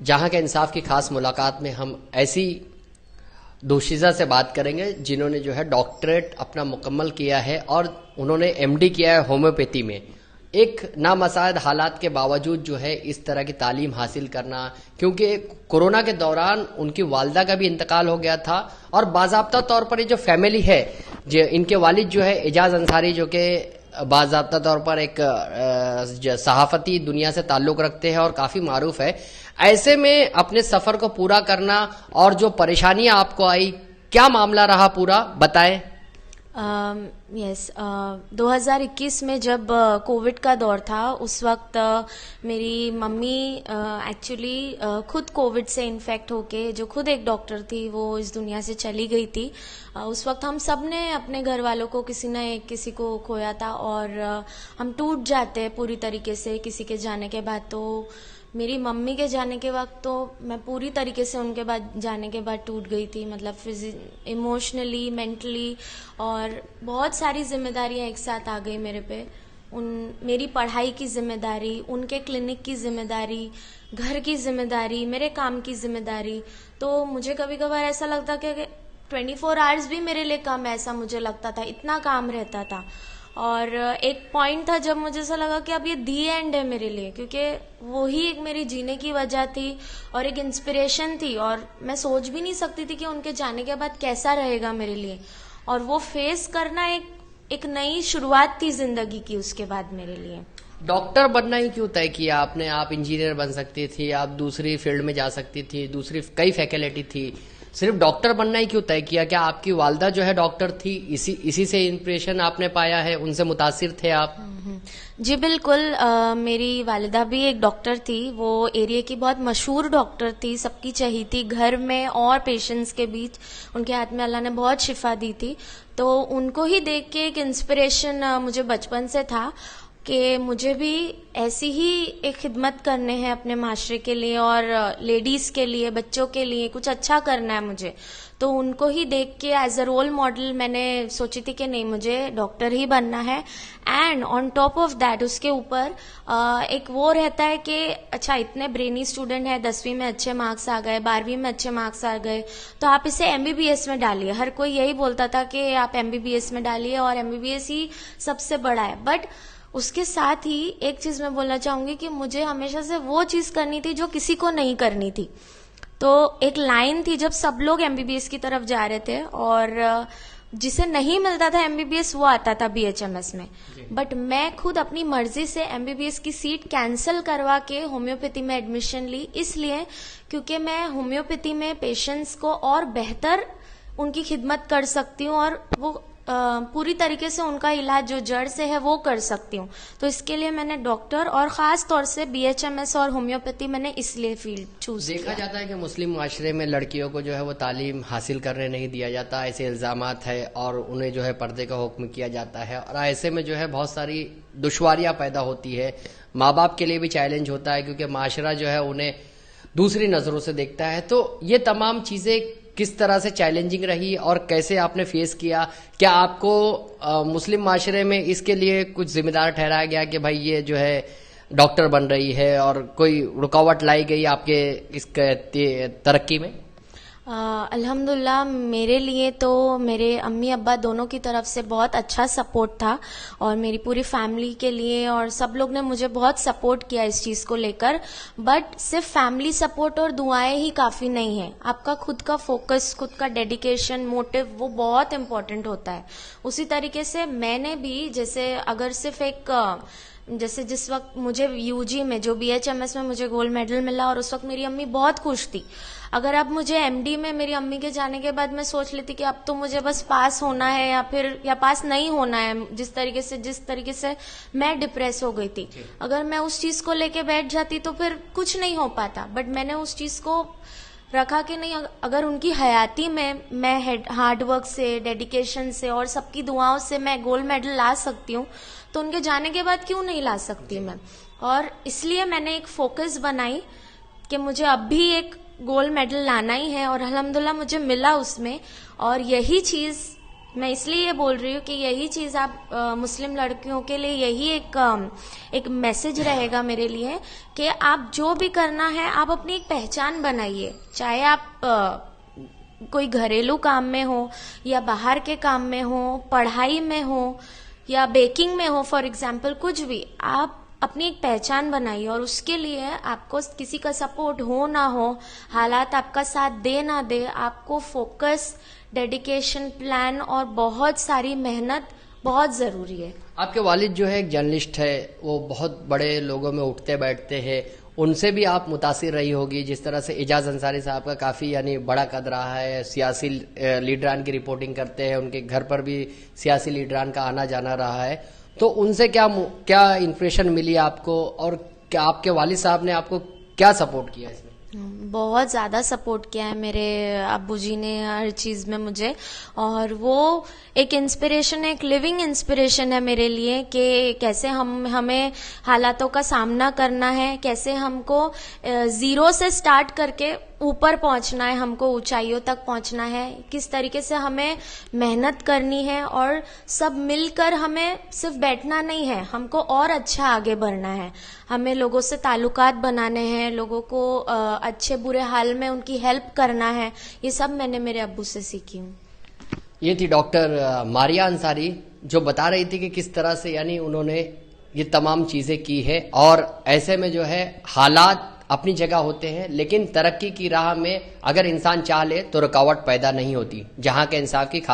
जहां के इंसाफ की खास मुलाकात में हम ऐसी दोशीज़ा से बात करेंगे जिन्होंने जो है डॉक्टरेट अपना मुकम्मल किया है और उन्होंने एमडी किया है होम्योपैथी में। एक नामसायद हालात के बावजूद जो है इस तरह की तालीम हासिल करना, क्योंकि कोरोना के दौरान उनकी वालिदा का भी इंतकाल हो गया था और बाज़ाब्ता तौर पर ये जो फैमिली है, जो इनके वालिद जो है एजाज अंसारी, जो कि बाज़ाब्ता तौर पर एक सहाफ़ती दुनिया से ताल्लुक़ रखते हैं और काफ़ी मारूफ है, ऐसे में अपने सफ़र को पूरा करना और जो परेशानियां आपको आई, क्या मामला रहा पूरा, बताएं। यस 2021 में जब कोविड का दौर था, उस वक्त मेरी मम्मी एक्चुअली खुद कोविड से इन्फेक्ट होके, जो खुद एक डॉक्टर थी, वो इस दुनिया से चली गई थी। उस वक्त हम सब ने अपने घर वालों को किसी न किसी को खोया था और हम टूट जाते हैं पूरी तरीके से किसी के जाने के बाद। तो मेरी मम्मी के जाने के वक्त तो मैं पूरी तरीके से उनके बाद जाने के बाद टूट गई थी, मतलब इमोशनली, मेंटली, और बहुत सारी जिम्मेदारियां एक साथ आ गई मेरे पे। मेरी पढ़ाई की जिम्मेदारी, उनके क्लिनिक की जिम्मेदारी, घर की जिम्मेदारी, मेरे काम की जिम्मेदारी। तो मुझे कभी कभार ऐसा लगता कि 24 आवर्स भी मेरे लिए कम, ऐसा मुझे लगता था, इतना काम रहता था। और एक पॉइंट था जब मुझे ऐसा लगा कि अब ये दी एंड है मेरे लिए, क्योंकि वो ही एक मेरी जीने की वजह थी और एक इंस्पिरेशन थी, और मैं सोच भी नहीं सकती थी कि उनके जाने के बाद कैसा रहेगा मेरे लिए। और वो फेस करना एक नई शुरुआत थी जिंदगी की उसके बाद मेरे लिए। डॉक्टर बनना ही क्यों तय किया आपने? आप इंजीनियर बन सकती थी, आप दूसरी फील्ड में जा सकती थी, दूसरी कई फैकल्टी थी, सिर्फ डॉक्टर बनना ही क्यों तय किया? क्या आपकी वालिदा जो है डॉक्टर थी, इसी से इंस्पिरेशन आपने पाया है, उनसे मुतासिर थे आप? जी बिल्कुल। मेरी वालिदा भी एक डॉक्टर थी, वो एरिया की बहुत मशहूर डॉक्टर थी, सबकी चहेती, घर में और पेशेंट्स के बीच उनके हाथ में अल्लाह ने बहुत शिफा दी थी। तो उनको ही देख के एक इंस्पिरेशन मुझे बचपन से था कि मुझे भी ऐसी ही एक खिदमत करने हैं अपने माशरे के लिए और लेडीज के लिए, बच्चों के लिए कुछ अच्छा करना है मुझे। तो उनको ही देख के एज अ रोल मॉडल मैंने सोची थी कि नहीं, मुझे डॉक्टर ही बनना है। And on top of that उसके ऊपर एक वो रहता है कि अच्छा, इतने ब्रेनी स्टूडेंट है, 10वीं में अच्छे मार्क्स आ गए, 12वीं में अच्छे मार्क्स आ गए, तो आप इसे एमबीबीएस में डालिए। हर कोई यही बोलता था कि आप एमबीबीएस में डालिए और एमबीबीएस ही सबसे बड़ा है। बट उसके साथ ही एक चीज मैं बोलना चाहूंगी कि मुझे हमेशा से वो चीज करनी थी जो किसी को नहीं करनी थी। तो एक लाइन थी जब सब लोग एमबीबीएस की तरफ जा रहे थे और जिसे नहीं मिलता था एमबीबीएस वो आता था बीएचएमएस में, बट मैं खुद अपनी मर्जी से एमबीबीएस की सीट कैंसिल करवा के होम्योपैथी में एडमिशन ली, इसलिए क्योंकि मैं होम्योपैथी में पेशेंट्स को और बेहतर उनकी खिदमत कर सकती हूँ और वो पूरी तरीके से उनका इलाज जो जड़ से है वो कर सकती हूँ। तो इसके लिए मैंने डॉक्टर और खास तौर से बीएचएमएस और होम्योपैथी मैंने इसलिए फील्ड चूज किया। देखा जाता है कि मुस्लिम माशरे में लड़कियों को जो है वो तालीम हासिल करने नहीं दिया जाता, ऐसे इल्जामात है और उन्हें जो है पर्दे का हुक्म किया जाता है, और ऐसे में जो है बहुत सारी दुश्वारियां पैदा होती है। माँ बाप के लिए भी चैलेंज होता है क्योंकि माशरा जो है उन्हें दूसरी नजरों से देखता है। तो ये तमाम चीजें किस तरह से चैलेंजिंग रही और कैसे आपने फेस किया? क्या आपको मुस्लिम माशरे में इसके लिए कुछ जिम्मेदार ठहराया गया कि भाई ये जो है डॉक्टर बन रही है, और कोई रुकावट लाई गई आपके इस तरक्की में? अल्हम्दुलिल्लाह मेरे लिए तो मेरे अम्मी अब्बा दोनों की तरफ से बहुत अच्छा सपोर्ट था और मेरी पूरी फैमिली के लिए, और सब लोग ने मुझे बहुत सपोर्ट किया इस चीज को लेकर। बट सिर्फ फैमिली सपोर्ट और दुआएं ही काफी नहीं है, आपका खुद का फोकस, खुद का डेडिकेशन, मोटिव, वो बहुत इम्पोर्टेंट होता है। उसी तरीके से मैंने भी, जैसे अगर सिर्फ एक जैसे जिस वक्त मुझे यूजी में जो बीएचएमएस में मुझे गोल्ड मेडल मिला और उस वक्त मेरी अम्मी बहुत खुश थी, अगर अब मुझे एमडी में मेरी अम्मी के जाने के बाद मैं सोच लेती कि अब तो मुझे बस पास होना है या पास नहीं होना है, जिस तरीके से मैं डिप्रेस हो गई थी, अगर मैं उस चीज को लेके बैठ जाती तो फिर कुछ नहीं हो पाता। बट मैंने उस चीज को रखा कि नहीं, अगर उनकी हयाती में मैं हार्डवर्क से, डेडिकेशन से और सबकी दुआओं से मैं गोल्ड मेडल ला सकती हूँ, तो उनके जाने के बाद क्यों नहीं ला सकती मैं। और इसलिए मैंने एक फोकस बनाई कि मुझे अब भी एक गोल्ड मेडल लाना ही है, और अल्हम्दुलिल्लाह मुझे मिला उसमें। और यही चीज मैं इसलिए ये बोल रही हूँ कि यही चीज आप मुस्लिम लड़कियों के लिए यही एक मैसेज रहेगा मेरे लिए कि आप जो भी करना है आप अपनी एक पहचान बनाइए, चाहे आप कोई घरेलू काम में हो या बाहर के काम में हो, पढ़ाई में हो या बेकिंग में हो, फॉर एग्जाम्पल कुछ भी, आप अपनी एक पहचान बनाइए और उसके लिए आपको किसी का सपोर्ट हो ना हो, हालात आपका साथ दे ना दे, आपको फोकस, डेडिकेशन, प्लान और बहुत सारी मेहनत बहुत जरूरी है। आपके वालिद जो है एक जर्नलिस्ट है, वो बहुत बड़े लोगों में उठते बैठते हैं, उनसे भी आप मुतासिर रही होगी। जिस तरह से एजाज अंसारी साहब का काफी यानी बड़ा कद रहा है, सियासी लीडरान की रिपोर्टिंग करते हैं, उनके घर पर भी सियासी लीडरान का आना जाना रहा है, तो उनसे क्या इंस्पिरेशन मिली आपको और क्या आपके वालिद साहब ने आपको क्या सपोर्ट किया इसमें? बहुत ज्यादा सपोर्ट किया है मेरे अब्बू जी ने हर चीज में मुझे, और वो एक इंस्पिरेशन है, एक लिविंग इंस्पिरेशन है मेरे लिए कि कैसे हमें हालातों का सामना करना है, कैसे हमको जीरो से स्टार्ट करके ऊपर पहुंचना है, हमको ऊंचाइयों तक पहुंचना है, किस तरीके से हमें मेहनत करनी है और सब मिलकर हमें सिर्फ बैठना नहीं है, हमको और अच्छा आगे बढ़ना है, हमें लोगों से ताल्लुकात बनाने हैं, लोगों को अच्छे बुरे हाल में उनकी हेल्प करना है। ये सब मैंने मेरे अब्बू से सीखी हूँ। ये थी डॉक्टर मारिया अंसारी जो बता रही थी कि किस तरह से यानी उन्होंने ये तमाम चीजें की है, और ऐसे में जो है हालात अपनी जगह होते हैं, लेकिन तरक्की की राह में अगर इंसान चाह ले तो रुकावट पैदा नहीं होती, जहां के इंसान की खास